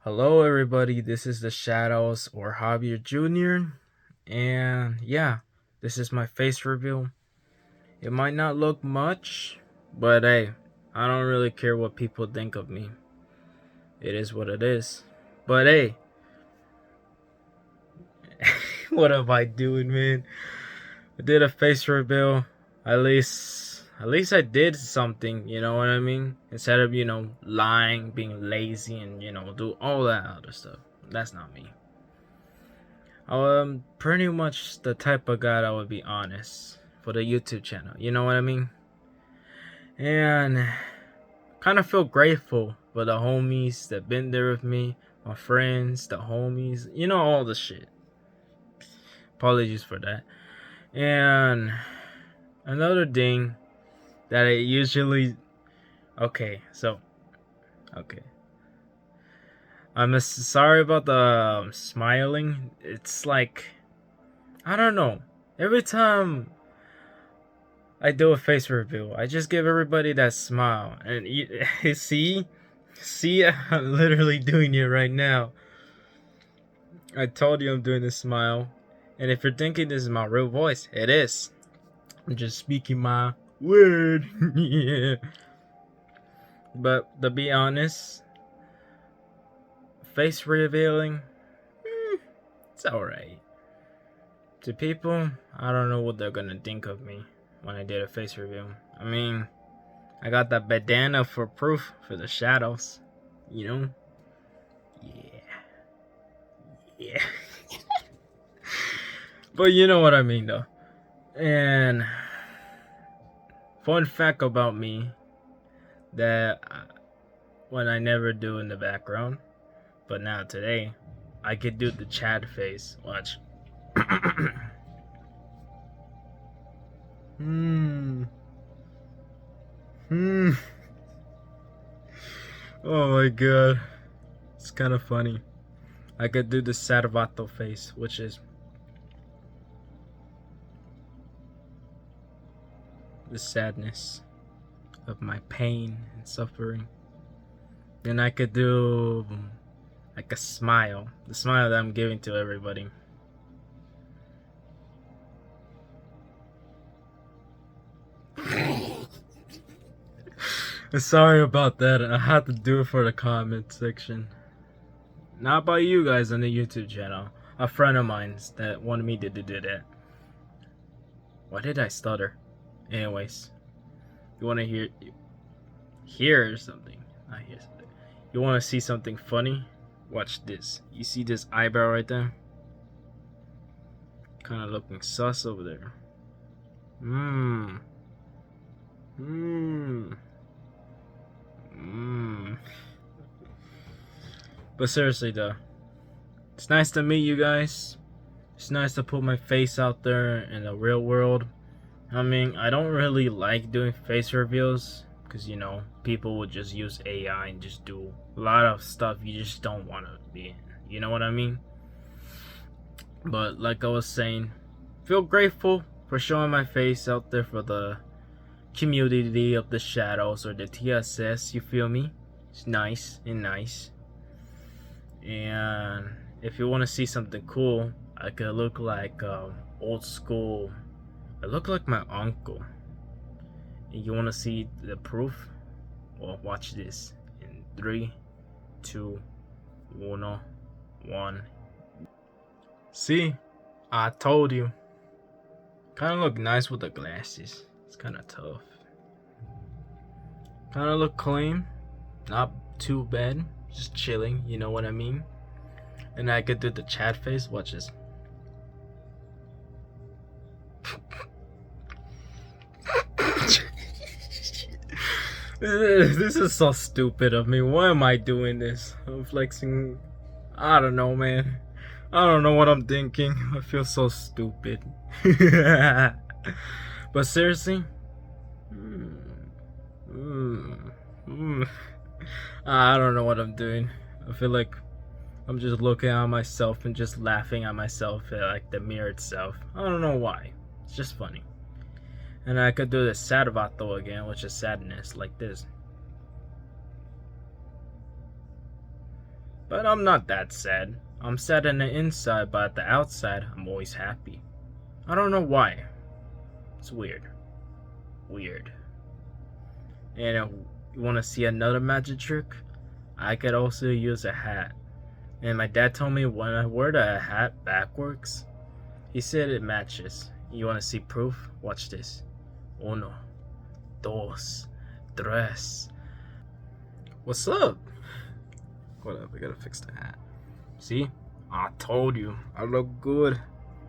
Hello, everybody. This is the Shadows or Javier Jr. And yeah, this is my face reveal. It might not look much, but hey, I don't really care what people think of me. It is what it is. But hey, what am I doing, man? I did a face reveal. At least I did something, you know what I mean? Instead of, lying, being lazy and, do all that other stuff. That's not me. Pretty much the type of guy that would be honest for the YouTube channel. You know what I mean? And kind of feel grateful for the homies that been there with me, my friends, the homies, all the shit. Apologies for that. And another thing that I usually okay, so okay. Sorry about the smiling. It's like I don't know. Every time I do a face reveal, I just give everybody that smile. And you see, I'm literally doing it right now. I told you I'm doing this smile. And if you're thinking this is my real voice, it is. I'm just speaking my word. Yeah. But to be honest, face revealing, it's alright. To people, I don't know what they're gonna think of me when I did a face reveal. I mean, I got that bandana for proof for the shadows, you know? Yeah. Yeah. But you know what I mean, though. And fun fact about me that when I never do in the background, but now today, I could do the Chad face. Watch. Hmm. Hmm. Oh my god. It's kind of funny. I could do the Sarvato face, which is the sadness of my pain and suffering. Then I could do like a smile, the smile that I'm giving to everybody. Sorry about that. I had to do it for the comment section. Not by you guys on the YouTube channel. A friend of mine that wanted me to do that. Why did I stutter? Anyways, you want to hear something? I hear something. You want to see something funny? Watch this. You see this eyebrow right there? Kind of looking sus over there. Mmm. Mmm. Mmm. But seriously though, it's nice to meet you guys. It's nice to put my face out there in the real world. I mean, I don't really like doing face reveals because people would just use AI and just do a lot of stuff you just don't want to be in. You know what I mean? But like I was saying, feel grateful for showing my face out there for the community of the shadows or the T.S.S. You feel me? It's nice and nice. And if you want to see something cool, I could look like old school. I look like my uncle. And you want to see the proof? Well, watch this. In 3, 2, 1, 1. See? I told you. Kind of look nice with the glasses. It's kind of tough. Kind of look clean. Not too bad. Just chilling, you know what I mean? And I could do the chat face. Watch this. This is so stupid of me. Why am I doing this? I'm flexing. I don't know, man. I don't know what I'm thinking. I feel so stupid. But seriously, I don't know what I'm doing. I feel like I'm just looking at myself and just laughing at myself at like the mirror itself. I don't know why. It's just funny. And I could do the Sarvato again, which is sadness, like this. But I'm not that sad. I'm sad on the inside, but at the outside, I'm always happy. I don't know why. It's weird. Weird. And you want to see another magic trick? I could also use a hat. And my dad told me when I wear the hat backwards, he said it matches. You want to see proof? Watch this. Uno, dos, tres. What's up? Hold up, I gotta fix the hat. See? I told you. I look good.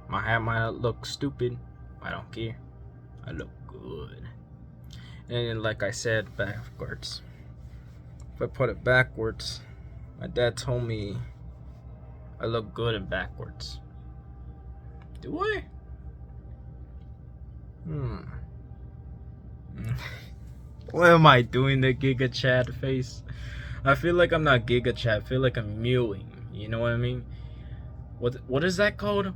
My hat might look stupid. I don't care. I look good. And like I said, backwards. If I put it backwards, my dad told me I look good in backwards. Do I? Why am I doing the Giga Chat face? I feel like I'm not Giga Chat. I feel like I'm mewing. You know what I mean? What is that called?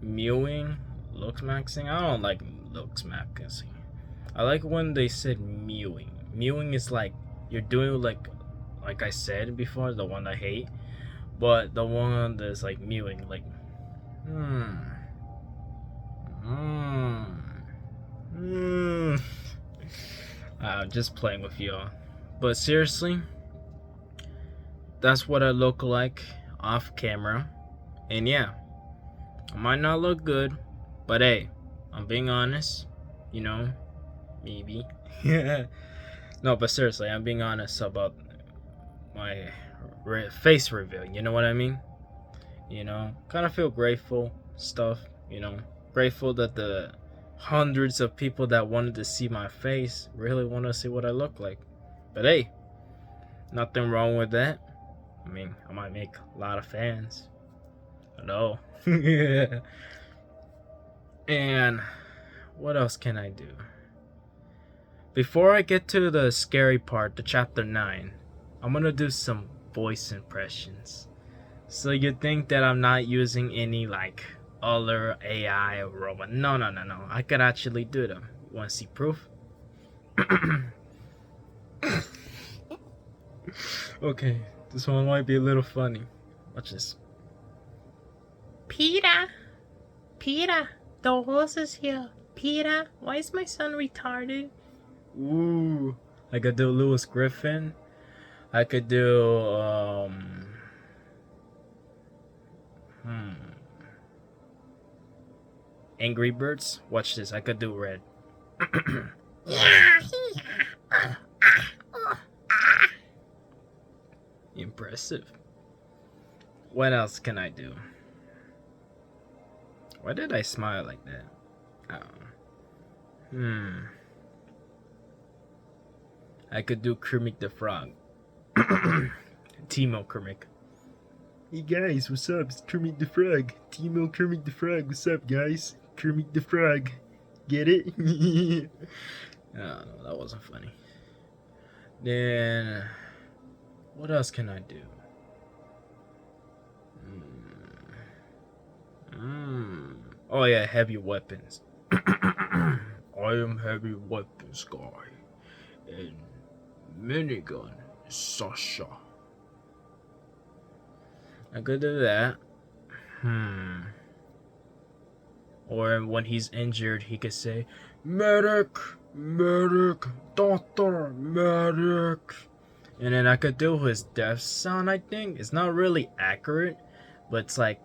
Mewing? Looks maxing? I don't like looks maxing. I like when they said mewing. Mewing is like you're doing like I said before, the one I hate. But the one that's like mewing, like I'm just playing with y'all. But seriously, that's what I look like off camera. And yeah, I might not look good, but hey, I'm being honest, you know, maybe. No, but seriously, I'm being honest about my face reveal, you know what I mean? You know, kind of feel grateful stuff, you know, grateful that the hundreds of people that wanted to see my face really want to see what I look like. But hey, nothing wrong with that. I mean, I might make a lot of fans. I know. And what else can I do? Before I get to the scary part, the chapter 9, I'm gonna do some voice impressions. So you think that I'm not using any like other AI or robot? No. I could actually do them. Want to see proof? Okay, this one might be a little funny. Watch this. Peter, the horse is here. Peter, why is my son retarded? Ooh, I could do Lewis Griffin. I could do Angry Birds. Watch this. I could do Red. Impressive. What else can I do? Why did I smile like that? I could do Kermit the Frog. Timo Kermit. Hey guys, what's up? It's Kermit the Frog. Timo Kermit the Frog. What's up, guys? Kermit the Frog. Get it? Oh, no, that wasn't funny. Then, what else can I do? Oh yeah, heavy weapons. I am heavy weapons guy, and minigun Sasha. I could do that. Or when he's injured, he could say, "Medic, medic, doctor, medic." And then I could do his death sound. I think it's not really accurate, but it's like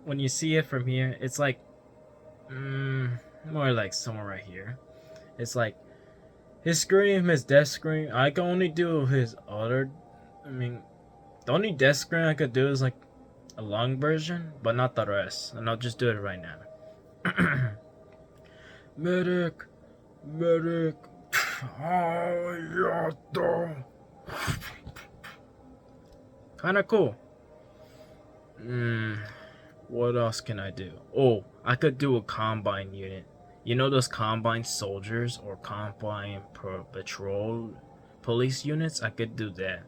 when you see it from here, it's like more like somewhere right here. It's like his scream, his death scream. I can only do his other. I mean, the only death scream I could do is like a long version, but not the rest. And I'll just do it right now. Medic, medic. Kinda cool. What else can I do? Oh, I could do a combine unit. You know those combine soldiers or combine patrol police units? I could do that.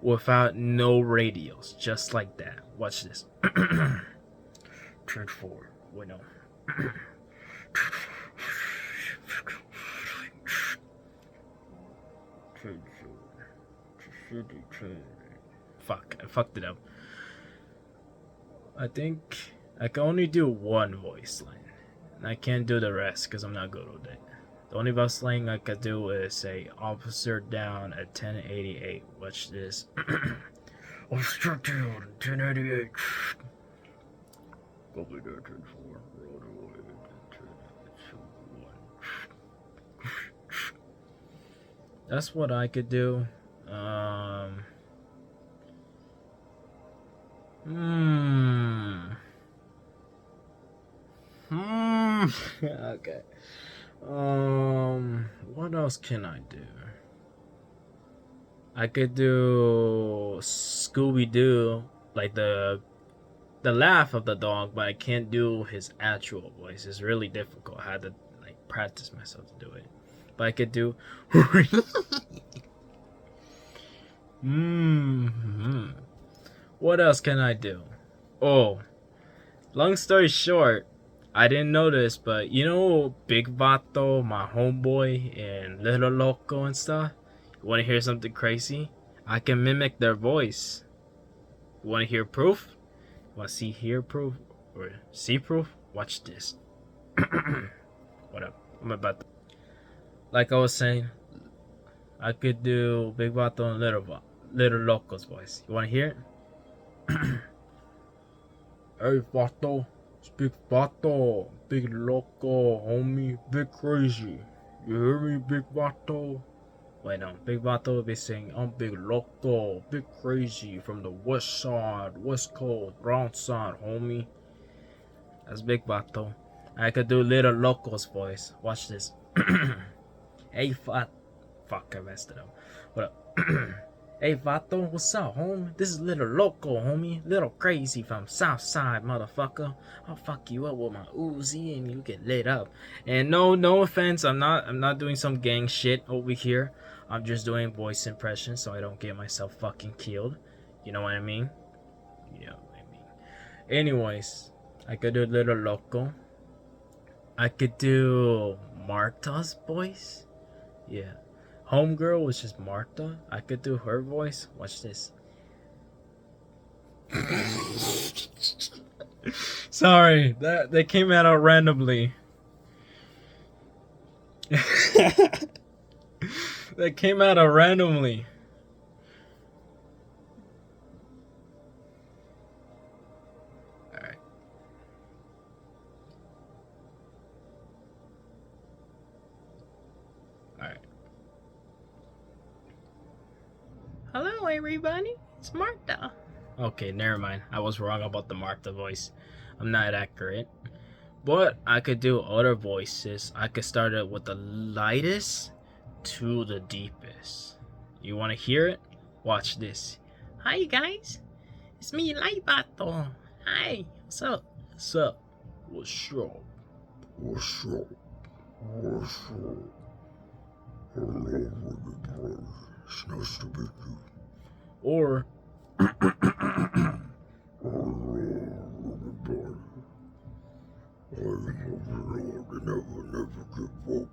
Without no radios, just like that. Watch this. Turn forward. Wait, no. Turn forward. Fuck, I fucked it up. I think I can only do one voice line. And I can't do the rest because I'm not good with it. The only voice line I could do is say officer down at 1088. Watch this. Officer down 1088. Copy that 10-4. Road away. 10-2-1. That's what I could do. Okay. What else can I do? I could do Scooby Doo, like the laugh of the dog, but I can't do his actual voice. It's really difficult. I had to like practice myself to do it. But I could do. What else can I do? Oh, long story short, I didn't know this, but you know Big Vato, my homeboy, and Little Loco and stuff? You want to hear something crazy? I can mimic their voice. You want to hear proof? You want to hear proof? Or see proof? Watch this. What up? I'm about to... Like I was saying, I could do Big Vato and Little Loco's voice. You want to hear it? Hey, Vato. It's Big Vato. Big Loco, homie. Big Crazy. You hear me, Big Vato? Wait, no. Big Vato will be saying, I'm Big Loco. Big Crazy from the west side. West coast. Brown side, homie. That's Big Vato. I could do Little Loco's voice. Watch this. Hey, Fuck, I messed it up. What up? Hey, Vato, what's up, homie? This is Little Loco, homie. Little Crazy from Southside, motherfucker. I'll fuck you up with my Uzi and you get lit up. And no offense, I'm not doing some gang shit over here. I'm just doing voice impressions so I don't get myself fucking killed. You know what I mean? You know what I mean. Anyways, I could do Little Loco. I could do Marta's voice. Yeah. Homegirl was just Martha. I could do her voice. Watch this. Sorry, that came out randomly. That came out randomly. Alright. Alright. Hello, everybody. It's Martha. Okay, never mind. I was wrong about the Martha voice. I'm not accurate. But I could do other voices. I could start it with the lightest to the deepest. You want to hear it? Watch this. Hi, guys. It's me, Vato. Hi. What's up? What's up? What's up? What's up? What's up? Hello, everybody. It's nice to meet you. Or Hello, everybody. I'm overlord and I will never give up.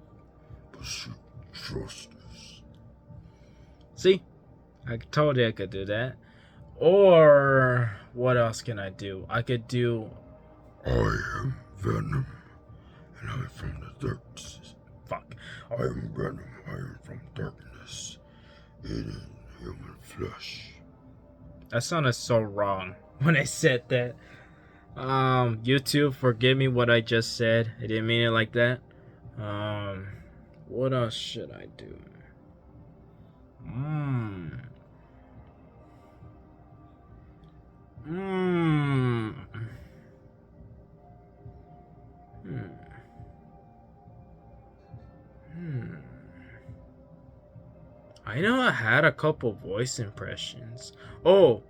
Pursue justice. see? I told you I could do that. Or what else can I do? I could do I am Venom, and I'm from the darkness. fuck. I am Venom, I am from darkness, eating human flesh. That sounded so wrong when I said that. YouTube, forgive me what I just said. I didn't mean it like that. What else should I do? I know I had a couple voice impressions. Oh,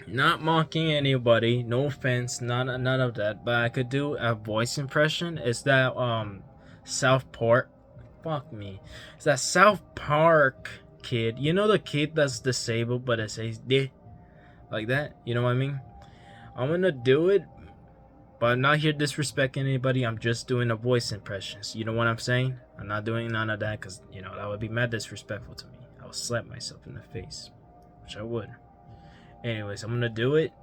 not mocking anybody, no offense, none of that, but I could do a voice impression. Is that South Park? Fuck me. It's that South Park kid. You know the kid that's disabled but it says "de" like that. You know what I mean? I'm gonna do it, but I'm not here disrespecting anybody. I'm just doing the voice impressions. You know what I'm saying? I'm not doing none of that because you know that would be mad disrespectful to me. I I would slap myself in the face, which I would. Anyways, I'm gonna do it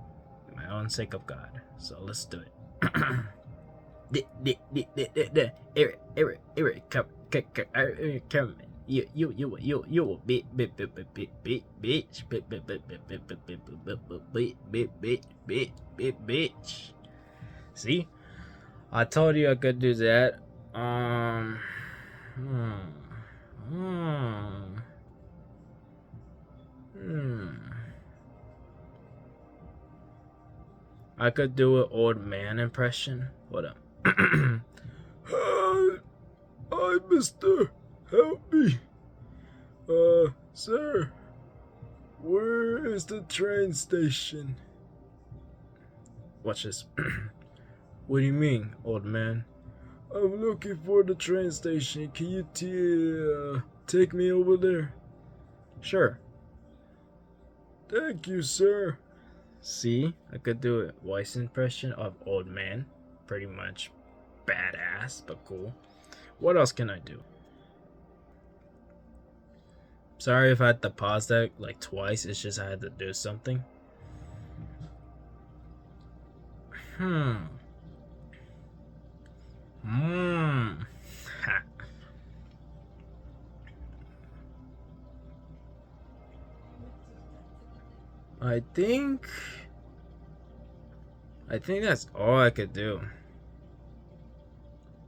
in my own sake of God. So let's do it. Eric, come, you, bitch. See, I told you I could do that. Hmm. I could do an old man impression. What up? Hi, mister. Help me. Sir. Where is the train station? Watch this. What do you mean, old man? I'm looking for the train station. Can you take me over there? Sure. Thank you, sir. See, I could do a voice impression of old man. Pretty much badass, but cool. What else can I do? Sorry if I had to pause that like twice. It's just I had to do something. I think that's all I could do.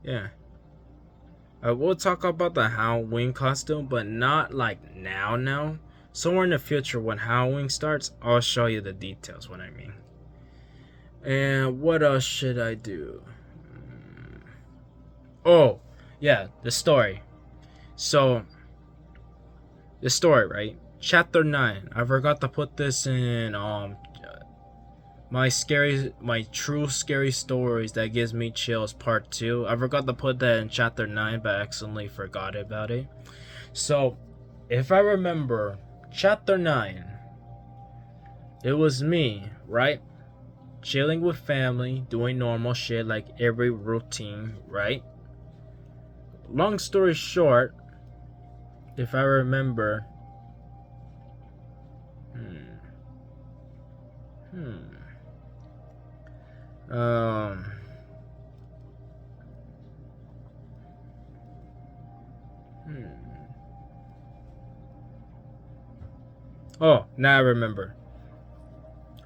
Yeah. I will talk about the Halloween costume, but not like now. Somewhere in the future when Halloween starts, I'll show you the details, what I mean. And what else should I do? Oh, yeah, the story. So, the story, right? Chapter 9. I forgot to put this in my true scary stories that gives me chills part 2. I forgot to put that in chapter 9, but I accidentally forgot about it. So, if I remember, chapter 9, it was me, right? Chilling with family, doing normal shit like every routine, right? Long story short, if I remember, Oh, now I remember.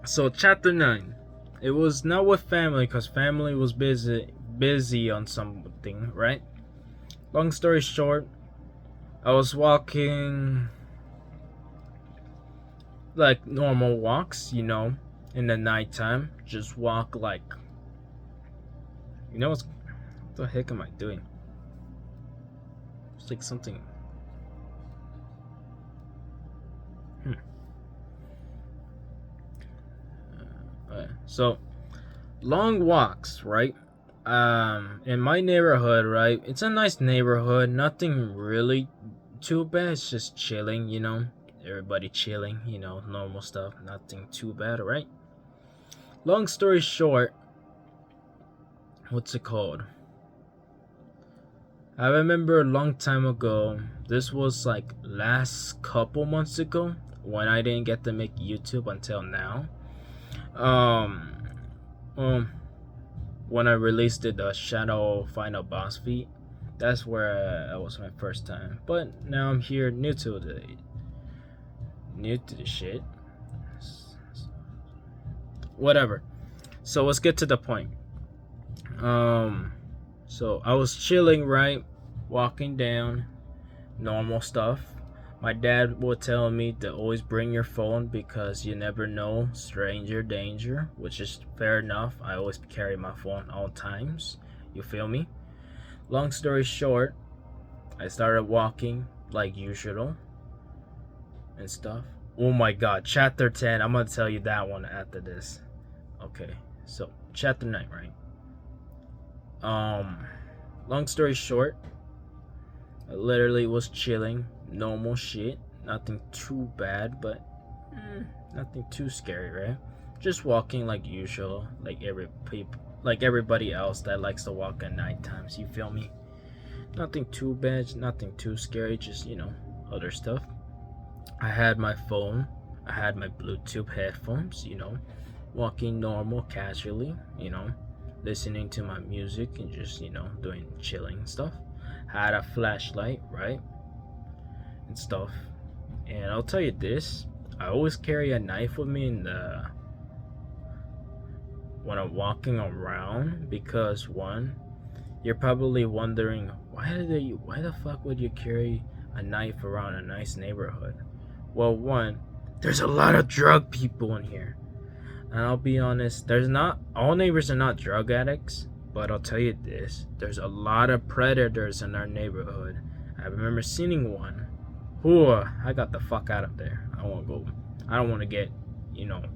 So chapter 9, it was not with family because family was busy on something, right? Long story short, I was walking like normal walks, in the nighttime. Just walk like, what the heck am I doing? It's like something. So, long walks, right? In my neighborhood, right? It's a nice neighborhood. Nothing really too bad. It's just chilling, Everybody chilling, normal stuff. Nothing too bad, right? Long story short, what's it called? I remember a long time ago. This was like last couple months ago when I didn't get to make YouTube until now. When I released the Shadow Final Boss feat, that's where it was my first time. But now I'm here, new to the shit. Whatever. So let's get to the point. So I was chilling, right, walking down, normal stuff. My dad would tell me to always bring your phone because you never know, stranger danger, which is fair enough. I always carry my phone all times. You feel me? Long story short, I started walking like usual and stuff. Oh my god, chapter 10. I'm gonna tell you that one after this. Okay, so chapter 9, right? Long story short, I literally was chilling, normal shit, nothing too bad, but nothing too scary, right? Just walking like usual, like everybody else that likes to walk at night times. You feel me? Nothing too bad, nothing too scary, just other stuff. I had my phone, I had my Bluetooth headphones, walking normal, casually, listening to my music and just, doing chilling stuff. Had a flashlight, right? And stuff. And I'll tell you this, I always carry a knife with me when I'm walking around because one, you're probably wondering why the fuck would you carry a knife around a nice neighborhood? Well, one, there's a lot of drug people in here. And I'll be honest, there's not all neighbors are not drug addicts, but I'll tell you this, there's a lot of predators in our neighborhood. I remember seeing one. Whew, I got the fuck out of there. I don't want to get,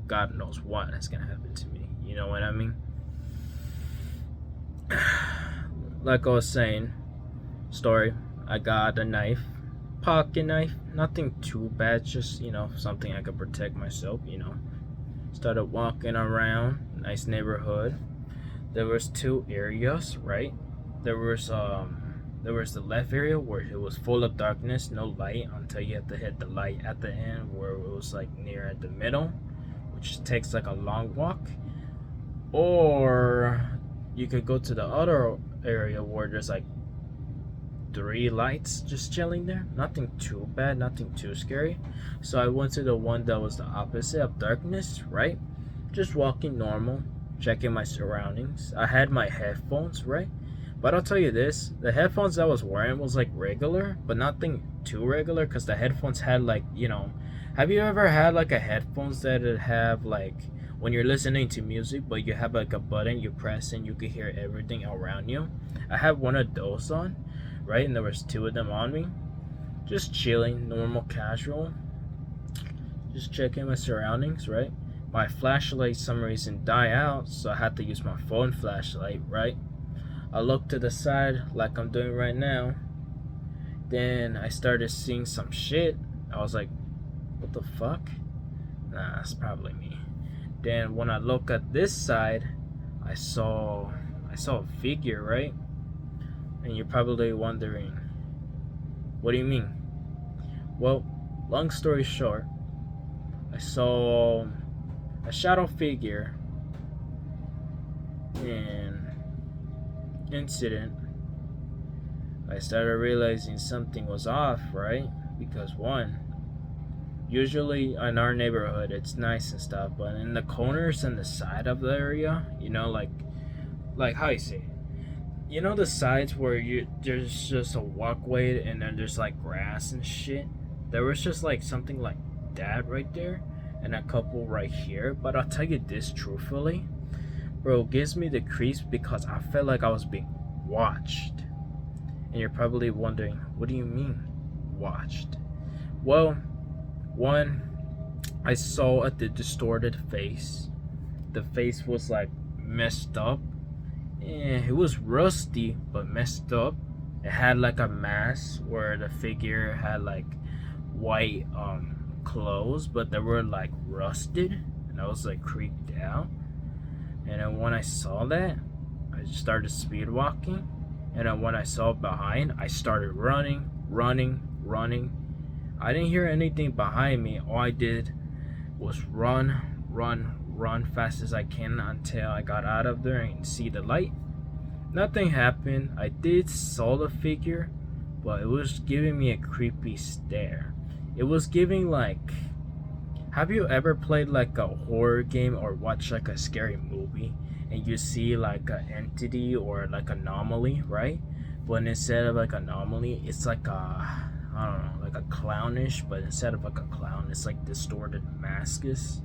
God knows what is gonna happen to me. You know what I mean? Like I was saying, story, I got a knife, pocket knife, nothing too bad, just, something I could protect myself, Started walking around, nice neighborhood. There was two areas, right? There was the left area where it was full of darkness, no light until you had to hit the light at the end where it was like near the middle, which takes like a long walk. Or you could go to the other area where there's like 3 lights just chilling there. Nothing too bad, nothing too scary. So I went to the one that was the opposite of darkness, right? Just walking normal, checking my surroundings. I had my headphones, right? But I'll tell you this, the headphones I was wearing was like regular, but nothing too regular because the headphones had like, have you ever had like a headphones that it have like when you're listening to music, but you have like a button you press and you can hear everything around you? I had one of those on, right? And there was 2 of them on me. Just chilling, normal, casual. Just checking my surroundings, right? My flashlight some reason died out, so I had to use my phone flashlight, right? I looked to the side like I'm doing right now. Then I started seeing some shit. I was like, what the fuck? Nah, it's probably me. Then when I look at this side, I saw a figure, right? And you're probably wondering, what do you mean? Well, long story short, I saw a shadow figure and incident. I started realizing something was off, right? Because one, usually in our neighborhood it's nice and stuff, but in the corners and the side of the area, like how you say it, the sides where there's just a walkway and then there's like grass and shit. There was just like something like that right there and a couple right here. But I'll tell you this truthfully, bro, it gives me the creeps because I felt like I was being watched. And you're probably wondering, what do you mean watched? Well, one, I saw the distorted face. The face was like messed up. It was rusty but messed up. It had like a mask where the figure had like white clothes, but they were like rusted, and I was like creeped out. And then when I saw that, I started speed walking. And then when I saw behind, I started running. I didn't hear anything behind me. All I did was run fast as I can until I got out of there and see the light. Nothing happened. I did saw the figure, but it was giving me a creepy stare. It was giving like, have you ever played like a horror game or watched like a scary movie and you see like an entity or like anomaly, right? But instead of like anomaly, it's like a, I don't know, like a clownish, but instead of like a clown, it's like distorted maskus.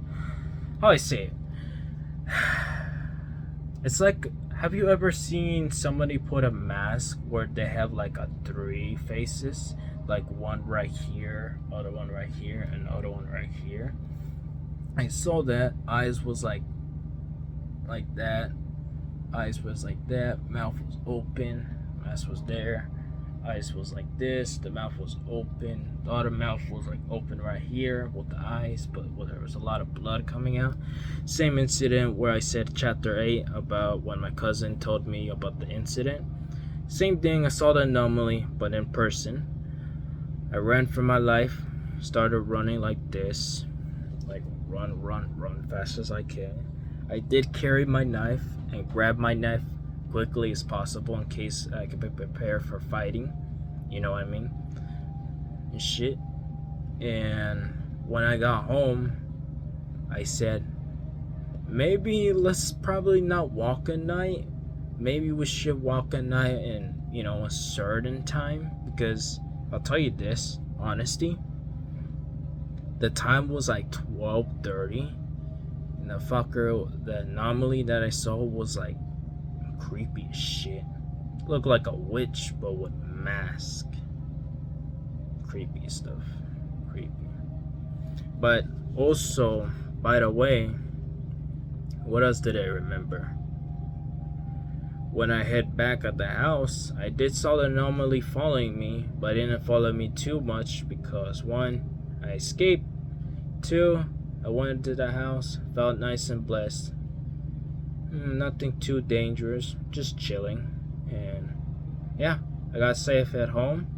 How I say it? It's like, have you ever seen somebody put a mask where they have like a 3 faces? Like one right here, other one right here, and other one right here. I saw that. Eyes was like that. Eyes was like that. Mouth was open. Mask was there. Eyes was like this. The mouth was open. The other mouth was like open right here with the eyes, but there was a lot of blood coming out. Same incident where I said chapter 8 about when my cousin told me about the incident. Same thing. I saw the anomaly, but in person. I ran for my life. started running like this, like run fast as I can. I did carry my knife and grab my knife quickly as possible in case I could be prepared for fighting. You know what I mean? And shit. And when I got home, I said, maybe let's probably not walk at night. Maybe we should walk at night in, a certain time. Because I'll tell you this, honesty, the time was like 12:30, and the anomaly that I saw was like creepy as shit. Looked like a witch, but with mask. Creepy stuff. Creepy. But also, by the way, what else did I remember? When I head back at the house, I did saw the anomaly following me, but it didn't follow me too much because 1, I escaped. 2, I went into the house, felt nice and blessed. Nothing too dangerous, just chilling. And yeah, I got safe at home.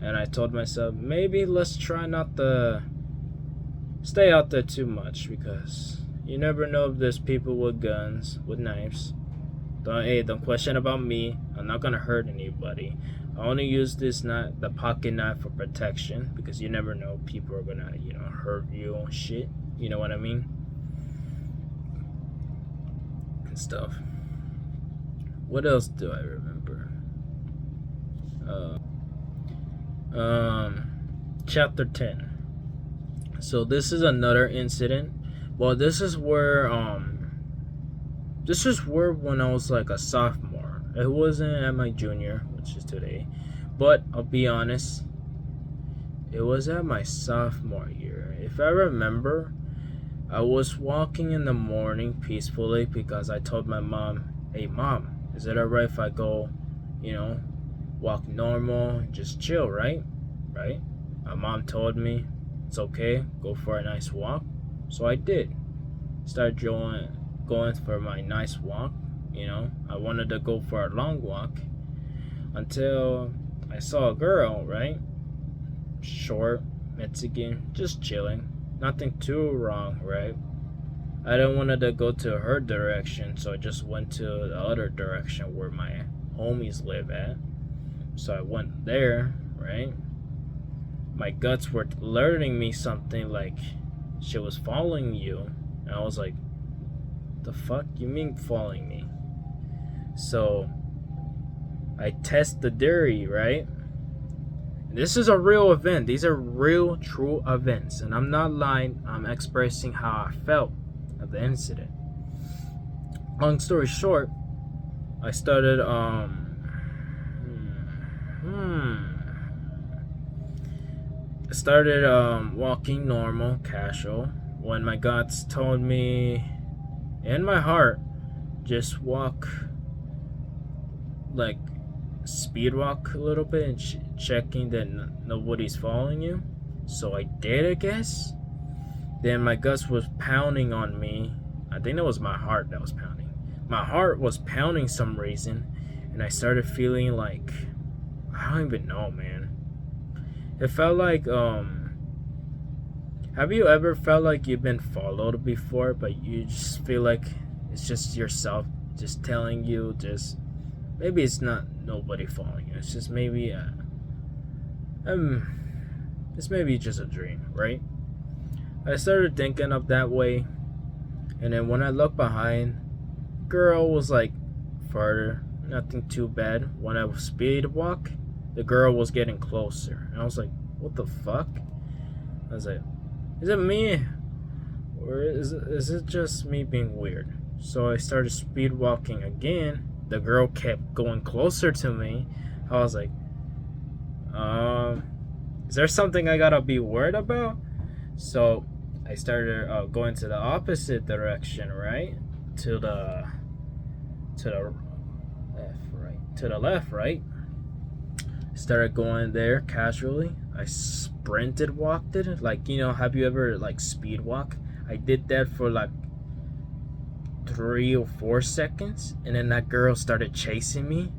And I told myself, maybe let's try not to stay out there too much because you never know if there's people with guns, with knives. Don't question about me. I'm not gonna hurt anybody. I only use this knife, the pocket knife, for protection because you never know, people are gonna, hurt you and shit. You know what I mean? And stuff. What else do I remember? Chapter 10. So this is another incident. Well, this is where when I was like a sophomore. It wasn't at my junior, which is today, but I'll be honest, it was at my sophomore year. If I remember, I was walking in the morning peacefully because I told my mom, hey mom, is it alright if I go, walk normal, just chill, right? My mom told me it's okay, go for a nice walk. So I did. Started going for my nice walk. I wanted to go for a long walk until I saw a girl, right? Short, Mexican, just chilling. Nothing too wrong, right? I didn't want to go to her direction, so I just went to the other direction where my homies live at. So I went there, right? My guts were alerting me something like she was following you. And I was like, the fuck you mean following me? So I test the theory, right? This is a real event. These are real, true events. And I'm not lying. I'm expressing how I felt at the incident. Long story short, I started walking normal, casual, when my guts told me in my heart, just walk, like speed walk a little bit and checking that nobody's following you. So I did, I guess. Then my guts was pounding on me. I think it was my heart that was pounding. My heart was pounding some reason, and I started feeling like, I don't even know, man. It felt like have you ever felt like you've been followed before, but you just feel like it's just yourself just telling you, just maybe it's not nobody following you, it's just maybe it's maybe just a dream, right? I started thinking of that way, and then when I looked behind, girl was like further, nothing too bad. When I was speed walk, the girl was getting closer, and I was like, what the fuck? I was like, is it me, or is it just me being weird? So I started speed walking again. The girl kept going closer to me. I was like, is there something I gotta be worried about? So I started going to the opposite direction, right? To the left, right? Started going there casually. I sprinted walked it. Like, have you ever like speed walk? I did that for like 3 or 4 seconds, and then that girl started chasing me.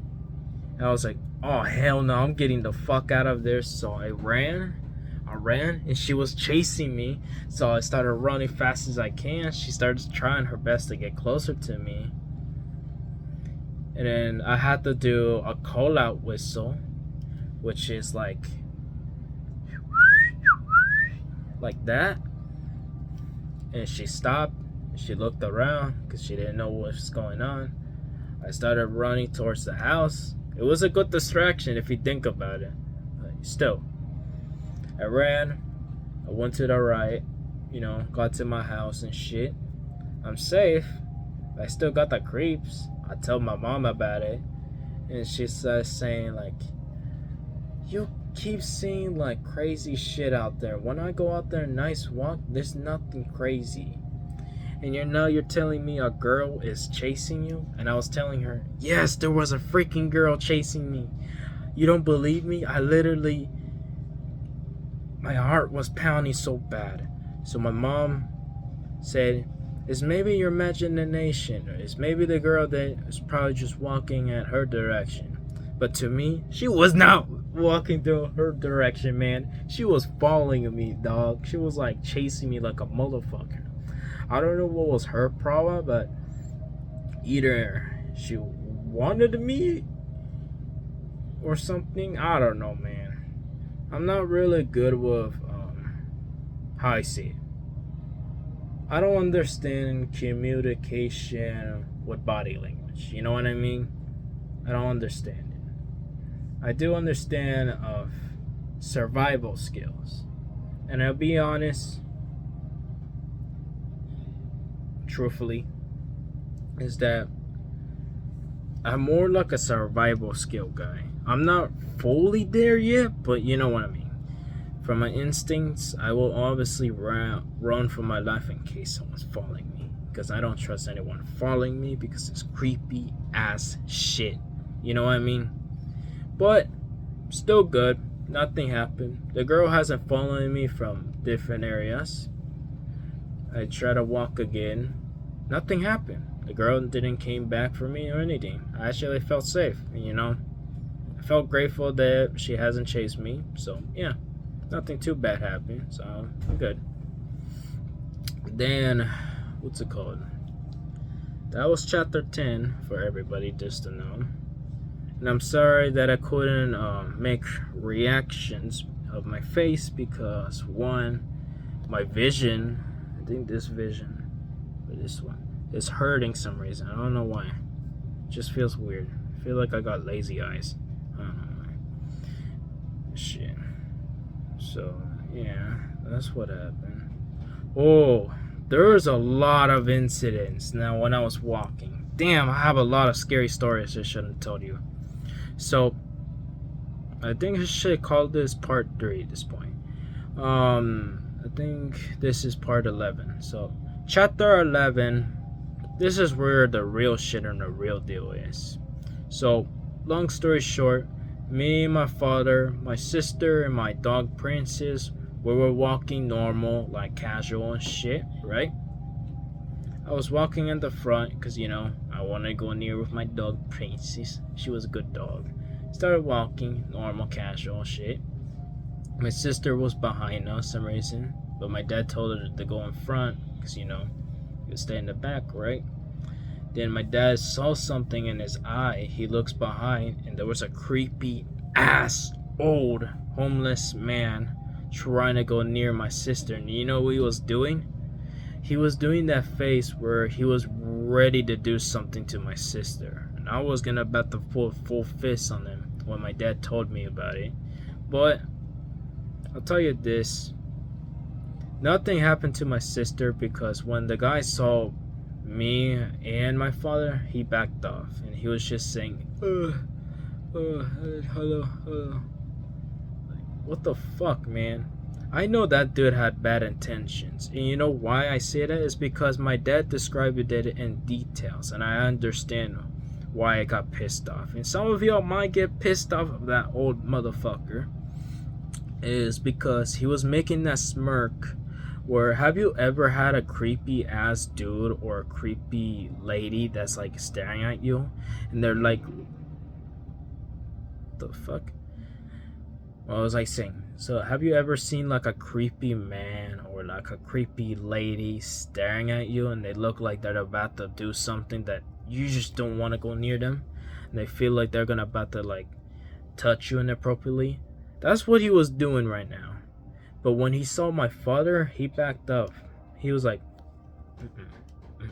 And I was like, oh hell no, I'm getting the fuck out of there. So I ran I ran and she was chasing me. So I started running fast as I can. She started trying her best to get closer to me. And then I had to do a call out whistle, which is like that. And she stopped. She looked around because she didn't know what was going on. I started running towards the house. It was a good distraction if you think about it. But still, I ran. I went to the right. Got to my house and shit. I'm safe. I still got the creeps. I tell my mom about it. And she starts saying like, you keep seeing like crazy shit out there. When I go out there nice walk, there's nothing crazy. And you're telling me a girl is chasing you? And I was telling her, yes, there was a freaking girl chasing me. You don't believe me? My heart was pounding so bad. So my mom said, it's maybe your imagination. It's maybe the girl that is probably just walking at her direction. But to me, she was not walking through her direction, man. She was following me, dog. She was like chasing me like a motherfucker. I don't know what was her problem, but either she wanted me or something. I don't know, man. I'm not really good with how I see it. I don't understand communication with body language. You know what I mean? I don't understand it. I do understand of survival skills. And I'll be honest, truthfully, is that I'm more like a survival skill guy. I'm not fully there yet, but you know what I mean. From my instincts, I will obviously run for my life in case someone's following me. Because I don't trust anyone following me because it's creepy ass shit. You know what I mean? But, still good. Nothing happened. The girl hasn't followed me from different areas. I try to walk again. Nothing happened. The girl didn't came back for me or anything. I actually felt safe. I felt grateful that she hasn't chased me. So, yeah. Nothing too bad happened, so I'm good. Then, what's it called? That was chapter 10 for everybody just to know. And I'm sorry that I couldn't make reactions of my face because one, my vision, I think this vision, or this one, is hurting some reason. I don't know why. It just feels weird. I feel like I got lazy eyes. I don't know why. Shit. So, yeah, that's what happened. Oh, there's a lot of incidents now when I was walking. Damn, I have a lot of scary stories I shouldn't have told you. So, I think I should call this part 3 at this point. I think this is part 11. So, chapter 11, this is where the real shit and the real deal is. So, long story short, me, my father, my sister, and my dog Princess, we were walking normal, like casual and shit, right? I was walking in the front because, I wanted to go near with my dog Princess. She was a good dog. Started walking, normal, casual shit. My sister was behind us for some reason, but my dad told her to go in front because, you could stay in the back, right? Then my dad saw something in his eye. He looks behind, and there was a creepy ass old homeless man trying to go near my sister. And you know what he was doing? He was doing that face where he was ready to do something to my sister. And I was gonna bet the full fist on him when my dad told me about it. But I'll tell you this. Nothing happened to my sister because when the guy saw me and my father, he backed off and he was just saying, hello. Like, what the fuck, man? I know that dude had bad intentions, and you know why I say that is because my dad described it in details, and I understand why I got pissed off. And some of y'all might get pissed off of that old motherfucker, is because he was making that smirk. Where have you ever had a creepy ass dude or a creepy lady that's like staring at you and they're like, what the fuck? Well, I was like saying, so have you ever seen like a creepy man or like a creepy lady staring at you and they look like they're about to do something that you just don't want to go near them? And they feel like they're gonna about to like touch you inappropriately? That's what he was doing right now. But when he saw my father, he backed up. He was like, mm-mm, mm-mm.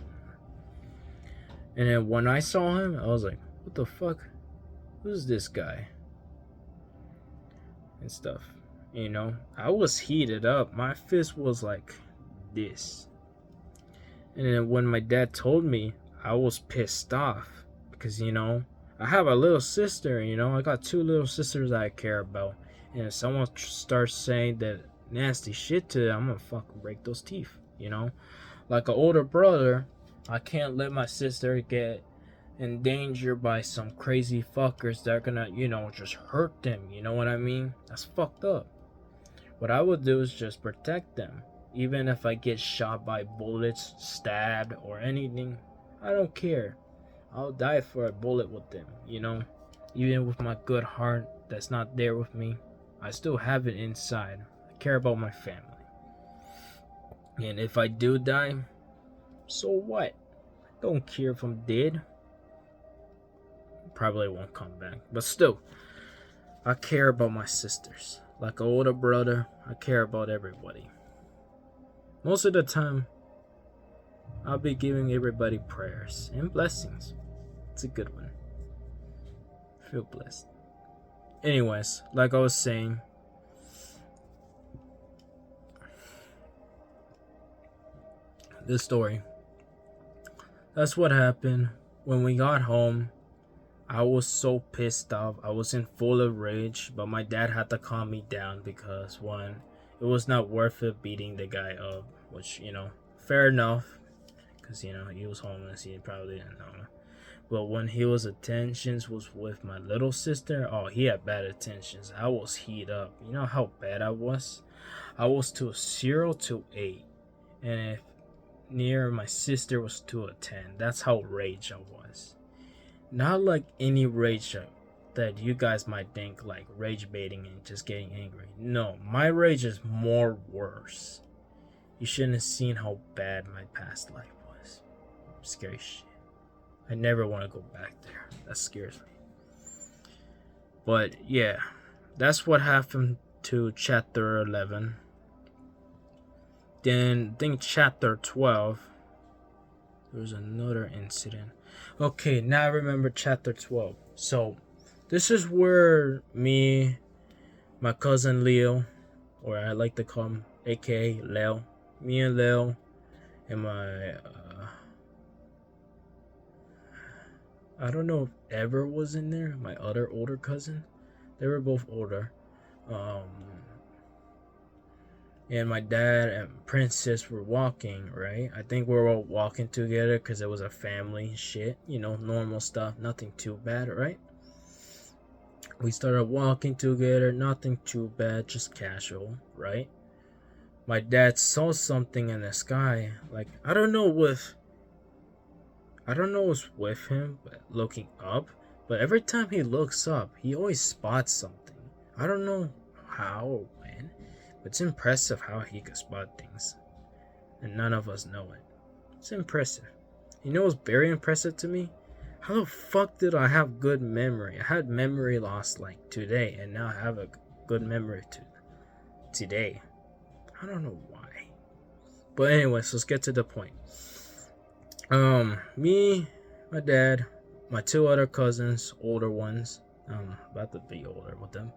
And then when I saw him, I was like, what the fuck? Who's this guy? And stuff. You know, I was heated up. My fist was like this. And then when my dad told me, I was pissed off. Because, you know, I have a little sister, you know. I got 2 little sisters that I care about. And if someone starts saying that nasty shit to them, I'm gonna fucking break those teeth, you know. Like an older brother, I can't let my sister get endangered by some crazy fuckers that are gonna, you know, just hurt them, you know what I mean? That's fucked up. What I would do is just protect them. Even if I get shot by bullets, stabbed, or anything, I don't care. I'll die for a bullet with them, you know? Even with my good heart that's not there with me, I still have it inside. I care about my family. And if I do die, so what? I don't care if I'm dead. Probably won't come back. But still, I care about my sisters. Like an older brother, I care about everybody. Most of the time, I'll be giving everybody prayers and blessings. It's a good one. I feel blessed. Anyways, like I was saying, this story. That's what happened. When we got home, I was so pissed off. I was in full of rage, but my dad had to calm me down because, one, it was not worth it beating the guy up, which, you know, fair enough, because, you know, he was homeless. He probably didn't know. But when he was attentions was with my little sister, oh, he had bad attentions. I was heat up. You know how bad I was? I was to a 0 to 8. And if near my sister was to a 10. That's how rage I was. Not like any rage that you guys might think like rage baiting and just getting angry. No, my rage is more worse. You shouldn't have seen how bad my past life was. Scary shit. I never want to go back there. That scares me. But yeah, that's what happened to chapter 11. Then I think chapter 12, there was another incident. Okay, now I remember chapter 12. So this is where me, my cousin Leo, or I like to call him aka Leo, me and Leo, and my I don't know if Ever was in there, my other older cousin. They were both older. And my dad and Princess were walking, right? I think we were all walking together because it was a family shit, you know, normal stuff, nothing too bad, right? We started walking together, nothing too bad, just casual, right? My dad saw something in the sky, like I don't know what's with him, but looking up. But every time he looks up, he always spots something. I don't know how or when, but it's impressive how he can spot things, and none of us know it. It's impressive. You know what's very impressive to me? How the fuck did I have good memory? I had memory loss like today, and now I have a good memory today. I don't know why. But anyways, let's get to the point. Me, my dad, my 2 other cousins, older ones, about to be older with them,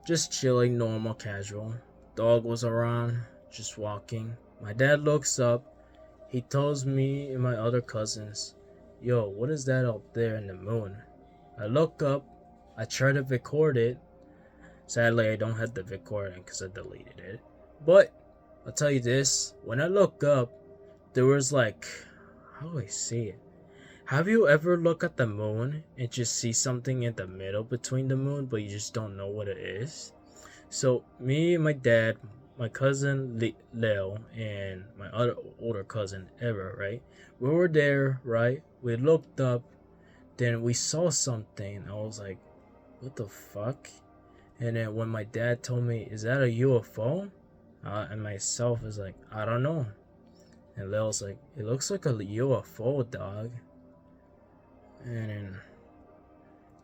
just chilling, normal, casual. Dog was around, just walking. My dad looks up. He tells me and my other cousins, yo, what is that out there in the moon? I look up. I try to record it. Sadly, I don't have the recording because I deleted it. But I'll tell you this. When I look up, there was like, how do I say it? Have you ever looked at the moon and just see something in the middle between the moon, but you just don't know what it is? So me and my dad, my cousin Leo, and my other older cousin Ever, right? We were there, right? We looked up, then we saw something. I was like, what the fuck? And then when my dad told me, "Is that a UFO?" And myself is like, "I don't know." And Leo's like, "It looks like a UFO, dog." And then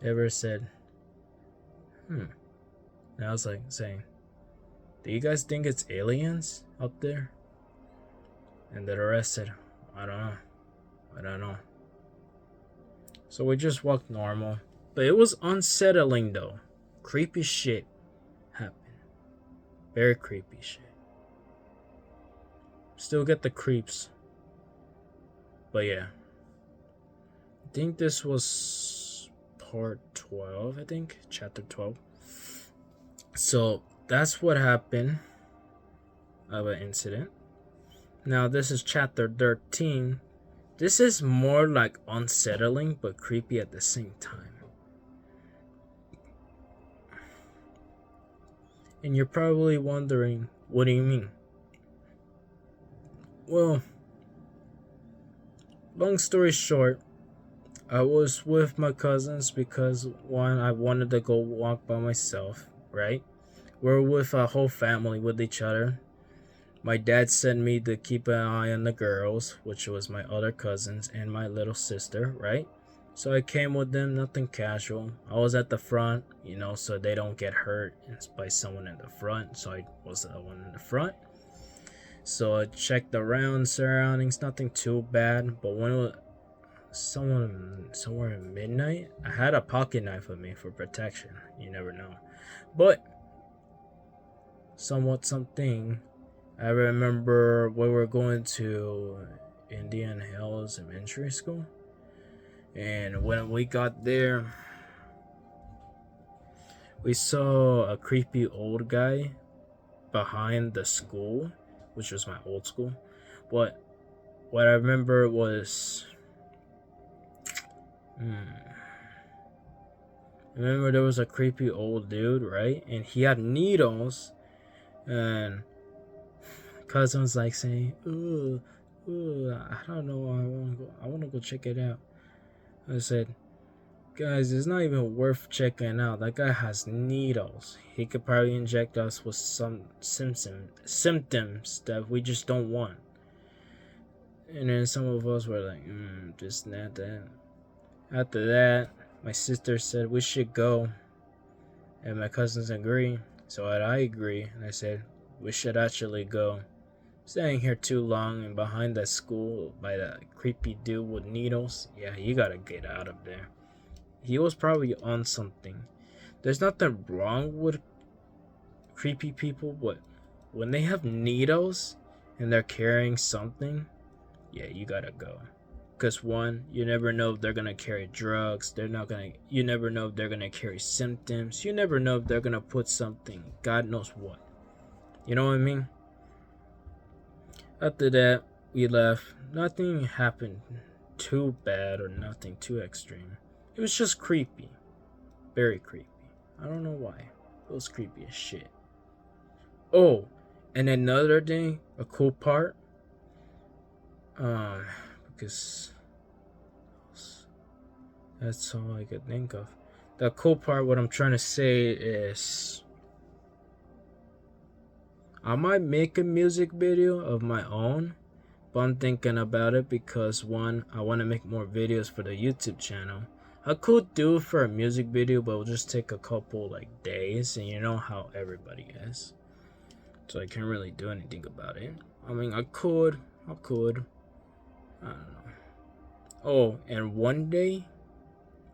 Ever said, And I was like saying, "Do you guys think it's aliens up there?" And the rest said, "I don't know. I don't know." So we just walked normal. But it was unsettling though. Creepy shit happened. Very creepy shit. Still get the creeps. But yeah. I think this was part 12, I think. Chapter 12. So that's what happened of an incident. Now this is chapter 13. This is more like unsettling but creepy at the same time. And you're probably wondering, what do you mean? Well, long story short, I was with my cousins because one, I wanted to go walk by myself, right? We're with a whole family with each other. My dad sent me to keep an eye on the girls, which was my other cousins and my little sister, right? So I came with them, nothing casual. I was at the front, so they don't get hurt by someone in the front. So I was the one in the front. So I checked around surroundings, nothing too bad. But when it was somewhere in midnight, I had a pocket knife with me for protection. You never know. But something. I remember we were going to Indian Hills Elementary School. And when we got there, we saw a creepy old guy behind the school, which was my old school. But what I remember was, I remember there was a creepy old dude, right? And he had needles, and cousin was like saying, "Ooh, I don't know, I want to go check it out." I said, "Guys, it's not even worth checking out. That guy has needles. He could probably inject us with some symptoms that we just don't want." And then some of us were like, this, not that. After that, my sister said we should go. And my cousins agree. So I agree. And I said, we should actually go. Staying here too long and behind that school by that creepy dude with needles, yeah, you gotta get out of there. He was probably on something. There's nothing wrong with creepy people, but when they have needles and they're carrying something, yeah, you gotta go. Because one, you never know if they're gonna carry drugs. You never know if they're gonna carry symptoms. You never know if they're gonna put something, God knows what. You know what I mean? After that, we left. Nothing happened too bad or nothing too extreme. It was just creepy. Very creepy. I don't know why. It was creepy as shit. Oh, and another thing, a cool part. Because that's all I could think of. The cool part, what I'm trying to say is, I might make a music video of my own, but I'm thinking about it because one, I want to make more videos for the YouTube channel. I could do it for a music video, but it'll just take a couple days, and you know how everybody is. So I can't really do anything about it. I mean, I could. I don't know. Oh, and one day,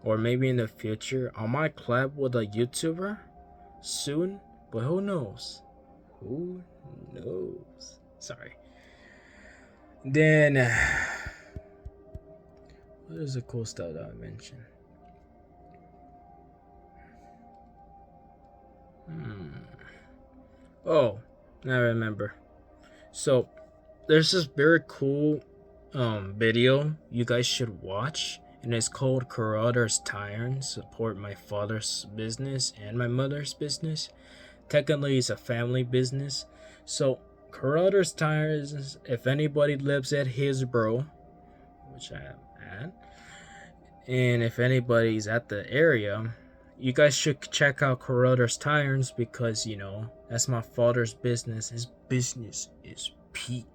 or maybe in the future, I might collab with a YouTuber soon, but who knows? Who knows? Sorry. Then, what is the cool stuff that I mentioned? Oh, now I remember. So, there's this very cool video you guys should watch, and it's called Carruthers Tires. Support my father's business and my mother's business. Technically, it's a family business. So, Carruthers Tires, if anybody lives at Hillsboro, which I am at, and if anybody's at the area, you guys should check out Corroder's Tires because, that's my father's business. His business is peak.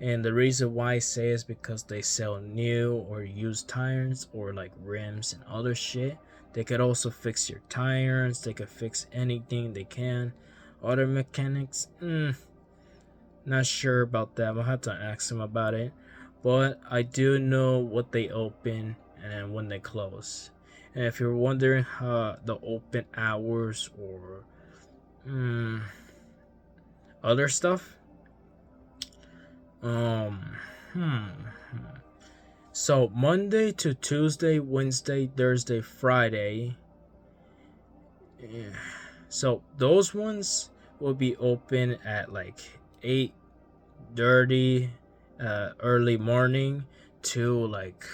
And the reason why I say is because they sell new or used tires or like rims and other shit. They could also fix your tires. They could fix anything they can. Auto mechanics, not sure about that. I'll have to ask them about it. But I do know what they open and when they close. And if you're wondering how the open hours or other stuff, so Monday to Tuesday, Wednesday, Thursday, Friday. Yeah. So those ones will be open at like 8:30 early morning to like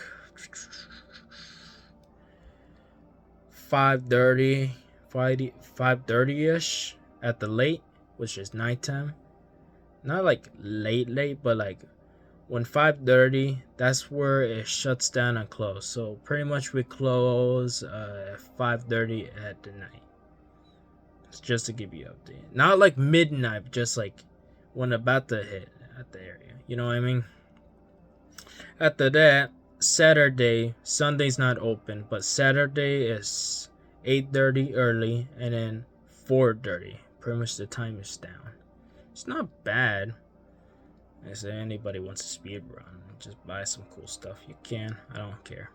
5:30 5:30ish at the late, which is nighttime. Not like late, but like when 5:30, that's where it shuts down and closes. So pretty much we close at 5:30 at the night. It's just to give you an update. Not like midnight, but just like when about to hit at the area. You know what I mean? After that, Sunday's not open, but Saturday is 8:30 early and then 4:30. Pretty much the time is down. It's not bad. If anybody wants to speed run, just buy some cool stuff. You can. I don't care.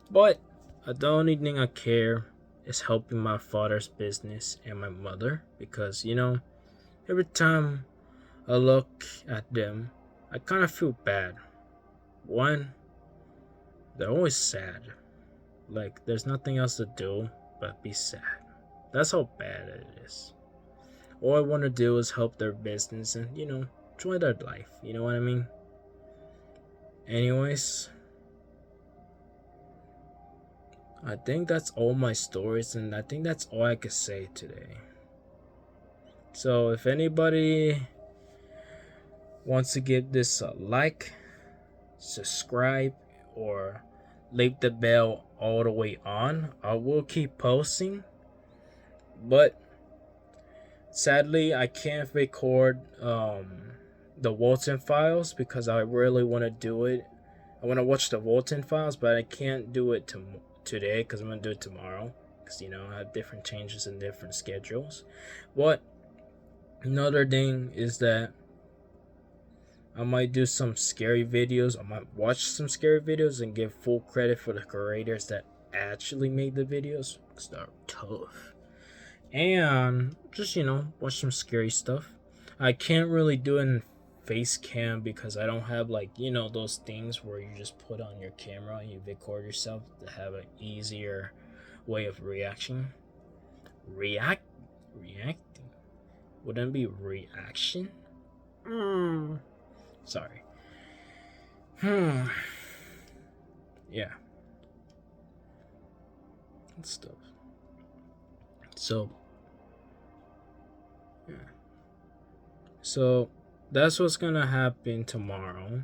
But the only thing I care is helping my father's business and my mother because every time I look at them, I kind of feel bad. One, they're always sad. Like there's nothing else to do but be sad. That's how bad it is. All I want to do is help their business and enjoy their life. You know what I mean? Anyways, I think that's all my stories, and I think that's all I could say today. So if anybody wants to give this a like, subscribe, or leave the bell all the way on, I will keep posting. But sadly, I can't record the Walton Files because I really want to do it. I want to watch the Walton Files, but I can't do it today because I'm going to do it tomorrow. Because, I have different changes and different schedules. But another thing is that I might do some scary videos. I might watch some scary videos and give full credit for the creators that actually made the videos because they're tough. And just, watch some scary stuff. I can't really do it in face cam because I don't have those things where you just put on your camera and you record yourself to have an easier way of reacting. Reacting? Wouldn't it be reaction? Sorry. Yeah. That stuff. So, yeah. So, that's what's gonna happen tomorrow.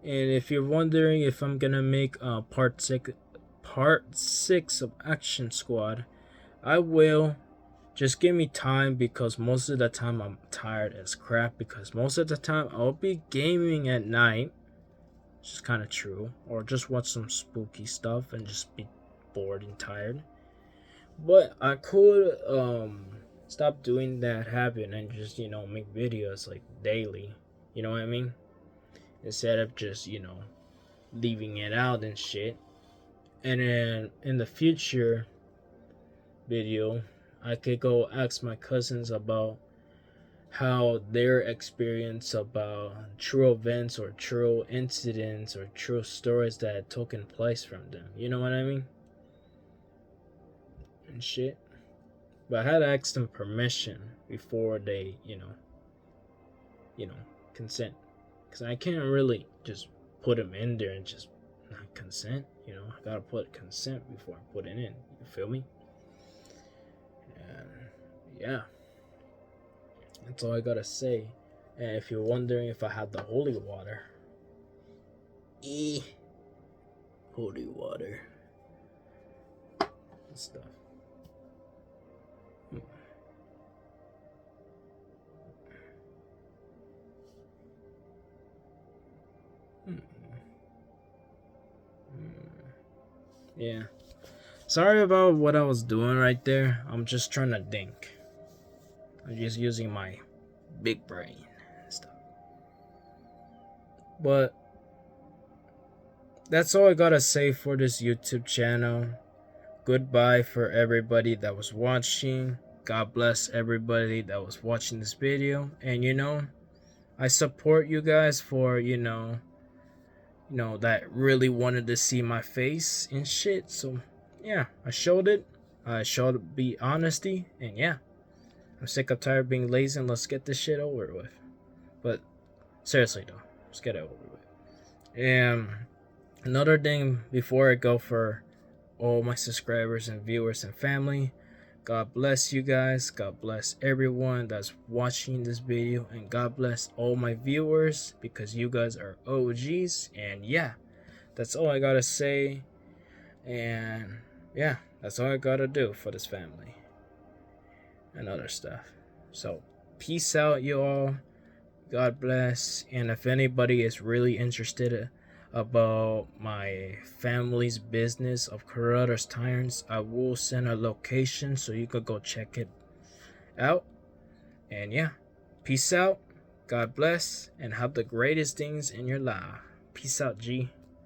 And if you're wondering if I'm gonna make part six of Action Squad, I will. Just give me time because most of the time I'm tired as crap because most of the time I'll be gaming at night, which is kind of true, or just watch some spooky stuff and just be bored and tired. But I could stop doing that habit and just make videos like daily. You know what I mean? Instead of just leaving it out and shit. And then in the future video, I could go ask my cousins about how their experience about true events or true incidents or true stories that had taken place from them. You know what I mean? And shit. But I had to ask them permission before they, consent. Because I can't really just put them in there and just not consent. I gotta put consent before I put it in. You feel me? And yeah. That's all I gotta say. And if you're wondering if I have the holy water, holy water and stuff. Yeah. Sorry about what I was doing right there. I'm just trying to think. I'm just using my big brain and stuff. But that's all I gotta say for this YouTube channel. Goodbye for everybody that was watching. God bless everybody that was watching this video. And I support you guys for, that really wanted to see my face and shit. So yeah, I showed it. I showed be honesty, and yeah, I'm sick of tired of being lazy, and let's get this shit over with. But seriously though, let's get it over with. And another thing before I go, for all my subscribers and viewers and family, God bless you guys. God bless everyone that's watching this video, and God bless all my viewers, because you guys are OGs. And yeah, that's all I gotta say. And yeah, that's all I gotta do for this family and other stuff. So peace out, you all. God bless. And if anybody is really interested about my family's business of Carruthers Tires, I will send a location so you could go check it out. And yeah, peace out. God bless, and have the greatest things in your life. Peace out, G.